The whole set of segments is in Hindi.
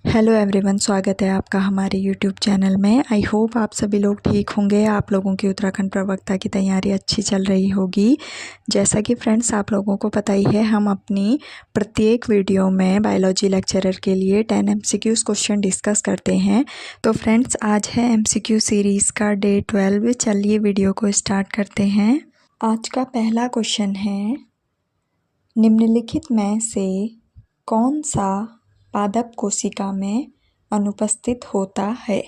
हेलो एवरीवन, स्वागत है आपका हमारे यूट्यूब चैनल में। आई होप आप सभी लोग ठीक होंगे। आप लोगों की उत्तराखंड प्रवक्ता की तैयारी अच्छी चल रही होगी। जैसा कि फ्रेंड्स आप लोगों को पता ही है, हम अपनी प्रत्येक वीडियो में बायोलॉजी लेक्चरर के लिए 10 MCQs क्वेश्चन डिस्कस करते हैं। तो फ्रेंड्स आज है MCQ सीरीज़ का डे 12। चलिए वीडियो को स्टार्ट करते हैं। आज का पहला क्वेश्चन है, निम्नलिखित में से कौन सा पादप कोशिका में अनुपस्थित होता है।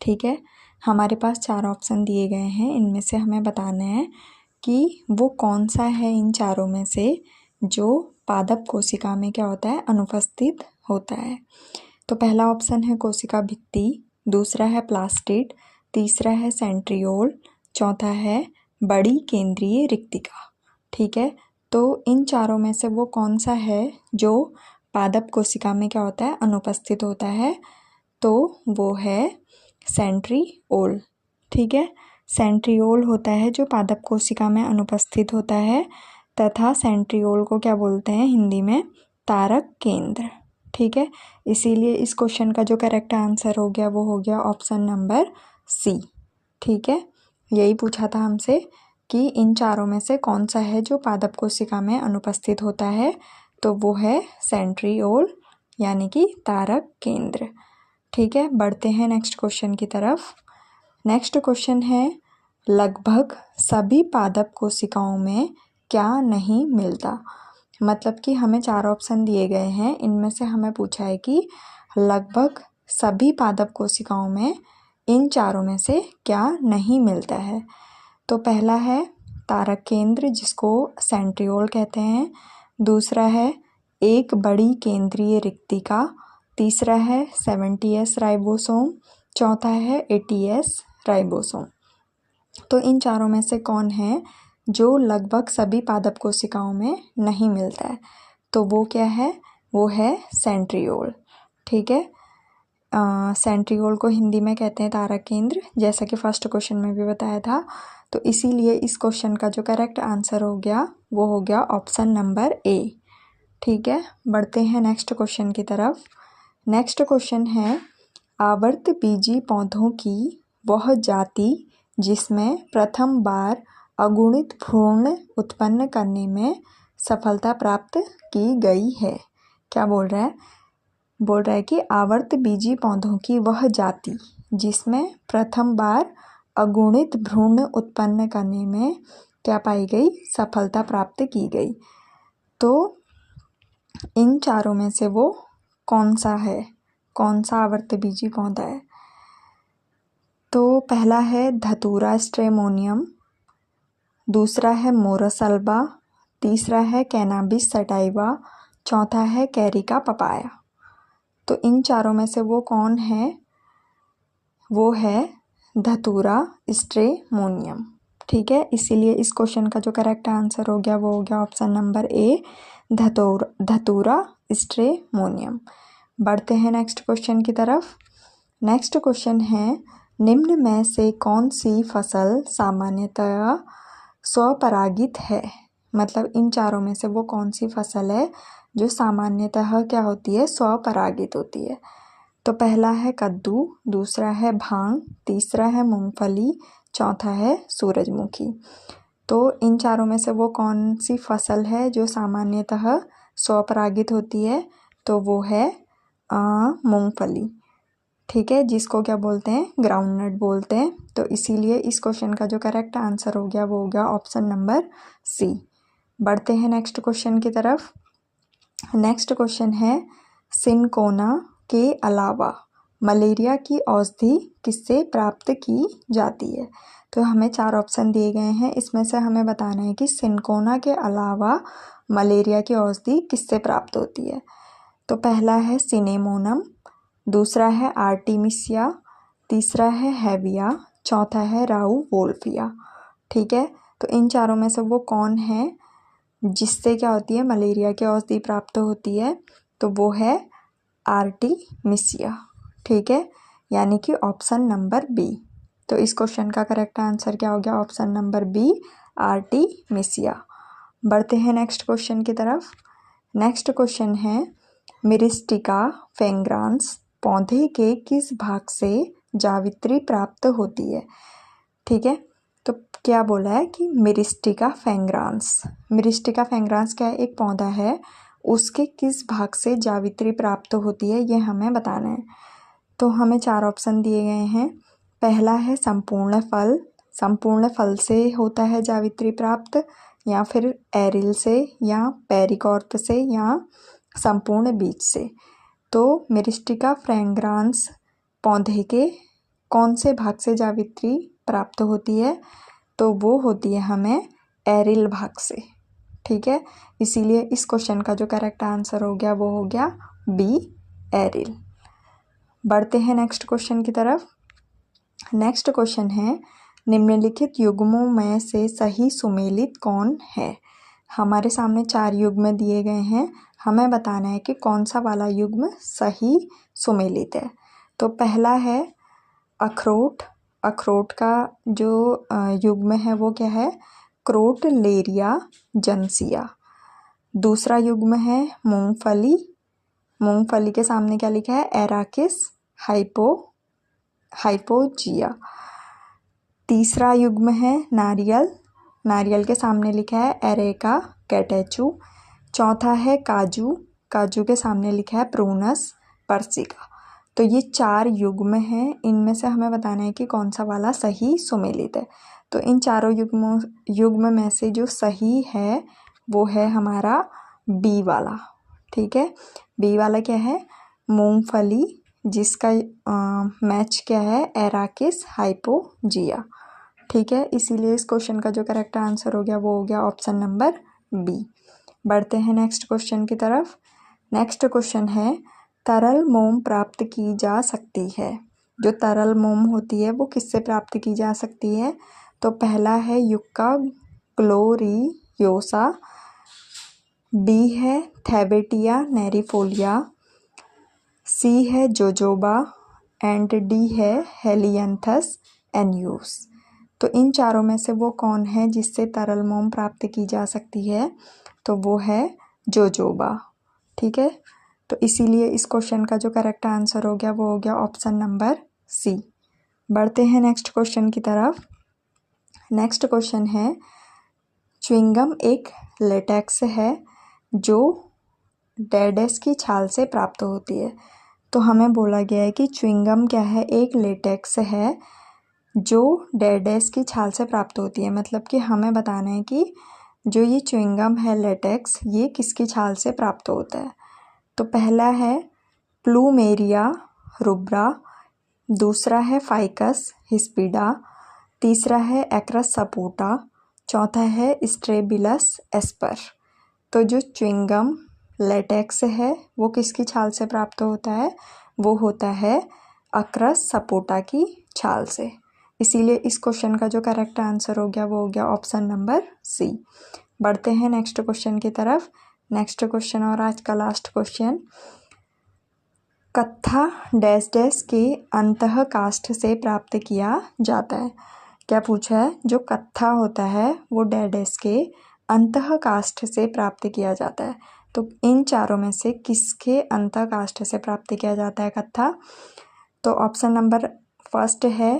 ठीक है, हमारे पास 4 ऑप्शन दिए गए हैं, इनमें से हमें बताना है कि वो कौन सा है इन चारों में से जो पादप कोशिका में क्या होता है, अनुपस्थित होता है। तो पहला ऑप्शन है कोशिका भित्ति, दूसरा है प्लास्टिड, तीसरा है सेंट्रियोल, चौथा है बड़ी केंद्रीय रिक्तिका। ठीक है, तो इन चारों में से वो कौन सा है जो पादप कोशिका में क्या होता है, अनुपस्थित होता है। तो वो है सेंट्रियोल। ठीक है, सेंट्रियोल होता है जो पादप कोशिका में अनुपस्थित होता है, तथा सेंट्रियोल को क्या बोलते हैं हिंदी में, तारक केंद्र। ठीक है, इसीलिए इस क्वेश्चन का जो करेक्ट आंसर हो गया वो हो गया ऑप्शन नंबर सी। ठीक है, यही पूछा था हमसे कि इन चारों में से कौन सा है जो पादप कोशिका में अनुपस्थित होता है। तो वो है सेंट्रियोल यानी कि तारक केंद्र। ठीक है, बढ़ते हैं नेक्स्ट क्वेश्चन की तरफ। नेक्स्ट क्वेश्चन है, लगभग सभी पादप कोशिकाओं में क्या नहीं मिलता। मतलब कि हमें 4 ऑप्शन दिए गए हैं, इनमें से हमें पूछा है कि लगभग सभी पादप कोशिकाओं में इन चारों में से क्या नहीं मिलता है। तो पहला है तारक केंद्र जिसको सेंट्रियोल कहते हैं, दूसरा है एक बड़ी केंद्रीय रिक्तिका, तीसरा है 70S राइबोसोम, चौथा है 80S राइबोसोम। तो इन चारों में से कौन है जो लगभग सभी पादप कोशिकाओं में नहीं मिलता है। तो वो क्या है, वो है सेंट्रियोल। ठीक है, सेंट्रियोल को हिंदी में कहते हैं तारक केंद्र, जैसा कि फर्स्ट क्वेश्चन में भी बताया था। तो इसीलिए इस क्वेश्चन का जो करेक्ट आंसर हो गया वो हो गया ऑप्शन नंबर ए। ठीक है, बढ़ते हैं नेक्स्ट क्वेश्चन की तरफ। नेक्स्ट क्वेश्चन है, आवर्त बीजी पौधों की वह जाति जिसमें प्रथम बार अगुणित भ्रूण उत्पन्न करने में सफलता प्राप्त की गई है। क्या बोल रहा है, बोल रहा है कि आवर्त बीजी पौधों की वह जाति जिसमें प्रथम बार अगुणित भ्रूण उत्पन्न करने में क्या पाई गई, सफलता प्राप्त की गई। तो इन चारों में से वो कौन सा है, कौन सा आवर्त बीजी पौधा है। तो पहला है धतूरा स्ट्रेमोनियम, दूसरा है मोरस अल्बा, तीसरा है कैनाबिस सटाइवा, चौथा है कैरिका पपाया। तो इन चारों में से वो कौन है, वो है धतूरा स्ट्रेमोनियम। ठीक है, इसीलिए इस क्वेश्चन का जो करेक्ट आंसर हो गया वो हो गया ऑप्शन नंबर ए, धतूरा स्ट्रेमोनियम। बढ़ते हैं नेक्स्ट क्वेश्चन की तरफ। नेक्स्ट क्वेश्चन है, निम्न में से कौन सी फसल सामान्यतः स्वपरागित है। मतलब इन चारों में से वो कौन सी फसल है जो सामान्यतः क्या होती है, स्वपरागित होती है। तो पहला है कद्दू, दूसरा है भांग, तीसरा है मूंगफली, चौथा है सूरजमुखी। तो इन चारों में से वो कौन सी फसल है जो सामान्यतः स्वपरागित होती है। तो वो है मूंगफली। ठीक है, जिसको क्या बोलते हैं, ग्राउंडनट बोलते हैं। तो इसीलिए इस क्वेश्चन का जो करेक्ट आंसर हो गया वो हो गया ऑप्शन नंबर सी। बढ़ते हैं नेक्स्ट क्वेश्चन की तरफ। नेक्स्ट क्वेश्चन है, सिनकोना के अलावा मलेरिया की औषधि किससे प्राप्त की जाती है। तो हमें 4 ऑप्शन दिए गए हैं, इसमें से हमें बताना है कि सिनकोना के अलावा मलेरिया की औषधि किससे प्राप्त होती है। तो पहला है सिनेमोनम, दूसरा है आर्टिमिसिया, तीसरा है हैविया, चौथा है राउ वोल्फिया। ठीक है, तो इन चारों में से वो कौन है जिससे क्या होती है, मलेरिया की औषधि प्राप्त होती है। तो वो है आर्टिमिसिया। ठीक है, यानी कि ऑप्शन नंबर बी। तो इस क्वेश्चन का करेक्ट आंसर क्या हो गया, ऑप्शन नंबर बी, आर्टिमिसिया। बढ़ते हैं नेक्स्ट क्वेश्चन की तरफ। नेक्स्ट क्वेश्चन है, मिरिस्टिका फ्रेग्रांस पौधे के किस भाग से जावित्री प्राप्त होती है। ठीक है, तो क्या बोला है कि मिरिस्टिका फ्रेग्रांस। मिरिस्टिका फ्रेग्रांस क्या है, एक पौधा है, उसके किस भाग से जावित्री प्राप्त होती है ये हमें बताना है। तो हमें 4 ऑप्शन दिए गए हैं। पहला है संपूर्ण फल, संपूर्ण फल से होता है जावित्री प्राप्त, या फिर एरिल से, या पेरिकॉर्प से, या संपूर्ण बीज से। तो मिरिस्टिका फ्रेग्रांस पौधे के कौन से भाग से जावित्री प्राप्त होती है, तो वो होती है हमें एरिल भाग से। ठीक है, इसीलिए इस क्वेश्चन का जो करेक्ट आंसर हो गया वो हो गया बी, एरिल। बढ़ते हैं नेक्स्ट क्वेश्चन की तरफ। नेक्स्ट क्वेश्चन है, निम्नलिखित युग्मों में से सही सुमेलित कौन है। हमारे सामने 4 युग्म दिए गए हैं, हमें बताना है कि कौन सा वाला युग्म सही सुमेलित है। तो पहला है अखरोट। अखरोट का जो युग्म है वो क्या है, क्रोटलेरिया जंसिया। दूसरा युग्म है मूंगफली। मूंगफली के सामने क्या लिखा है, एराकिस हाइपोजिया। तीसरा युग्म है नारियल। नारियल के सामने लिखा है एरेका कैटेचू। चौथा है काजू। काजू के सामने लिखा है प्रूनस पर्सिका। तो ये 4 युग्म हैं, इनमें से हमें बताना है कि कौन सा वाला सही सुमेलित है। तो इन चारों युग्म में से जो सही है वो है हमारा बी वाला। ठीक है, बी वाला क्या है, मूंगफली, जिसका मैच क्या है, एराकिस हाइपोजिया। ठीक है, इसीलिए इस क्वेश्चन का जो करेक्ट आंसर हो गया वो हो गया ऑप्शन नंबर बी। बढ़ते हैं नेक्स्ट क्वेश्चन की तरफ। नेक्स्ट क्वेश्चन है, तरल मोम प्राप्त की जा सकती है। जो तरल मोम होती है वो किससे प्राप्त की जा सकती है। तो पहला है युक्का ग्लोरियोसा, बी है थैबेटिया नेरिफोलिया, सी है जोजोबा, एंड डी है हेलियंथस एन्यूस। तो इन चारों में से वो कौन है जिससे तरल मोम प्राप्त की जा सकती है, तो वो है जोजोबा। ठीक है, तो इसीलिए इस क्वेश्चन का जो करेक्ट आंसर हो गया वो हो गया ऑप्शन नंबर सी। बढ़ते हैं नेक्स्ट क्वेश्चन की तरफ। नेक्स्ट क्वेश्चन है, च्युइंगम एक लेटेक्स है जो डेडेस की छाल से प्राप्त होती है। तो हमें बोला गया है कि च्युइंगम क्या है, एक लेटेक्स है जो डेडेस की छाल से प्राप्त होती है। मतलब कि हमें बताना है कि जो ये च्युइंगम है लेटेक्स, ये किसकी छाल से प्राप्त होता है। तो पहला है प्लूमेरिया रुब्रा, दूसरा है फाइकस हिस्पिडा, तीसरा है एक्रस सपोटा, चौथा है स्ट्रेबिलस एस्पर। तो जो च्युइंगम लेटेक्स है वो किसकी छाल से प्राप्त होता है, वो होता है अक्रस सपोटा की छाल से। इसीलिए इस क्वेश्चन का जो करेक्ट आंसर हो गया वो हो गया ऑप्शन नंबर सी। बढ़ते हैं नेक्स्ट क्वेश्चन की तरफ। नेक्स्ट क्वेश्चन और आज का लास्ट क्वेश्चन, कत्था डैश डैश के अंतः काष्ठ से प्राप्त किया जाता है। क्या पूछा है, जो कत्था होता है वो डैश के अंतः काष्ठ से प्राप्त किया जाता है। तो इन चारों में से किसके अंतः काष्ठ से प्राप्त किया जाता है कत्था। तो ऑप्शन नंबर फर्स्ट है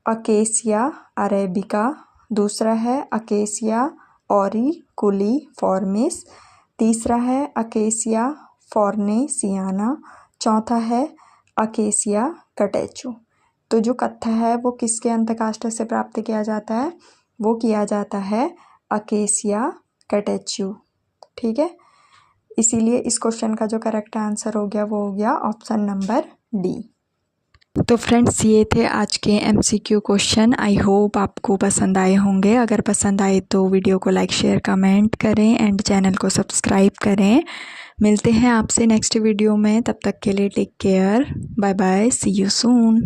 अकेसिया अरेबिका, दूसरा है अकेसिया ऑरिकुलिफॉर्मिस, तीसरा है अकेसिया फॉर्नेसियाना, चौथा है अकेसिया कैटेचू। तो जो कत्था है वो किसके अंतःकाष्ठ से प्राप्त किया जाता है, वो किया जाता है अकेसिया कैटेचू। ठीक है, इसीलिए इस क्वेश्चन का जो करेक्ट आंसर हो गया वो हो गया ऑप्शन नंबर डी। तो फ्रेंड्स, ये थे आज के MCQ क्वेश्चन। आई होप आपको पसंद आए होंगे। अगर पसंद आए तो वीडियो को लाइक शेयर कमेंट करें एंड चैनल को सब्सक्राइब करें। मिलते हैं आपसे नेक्स्ट वीडियो में, तब तक के लिए take care, bye bye, see you soon.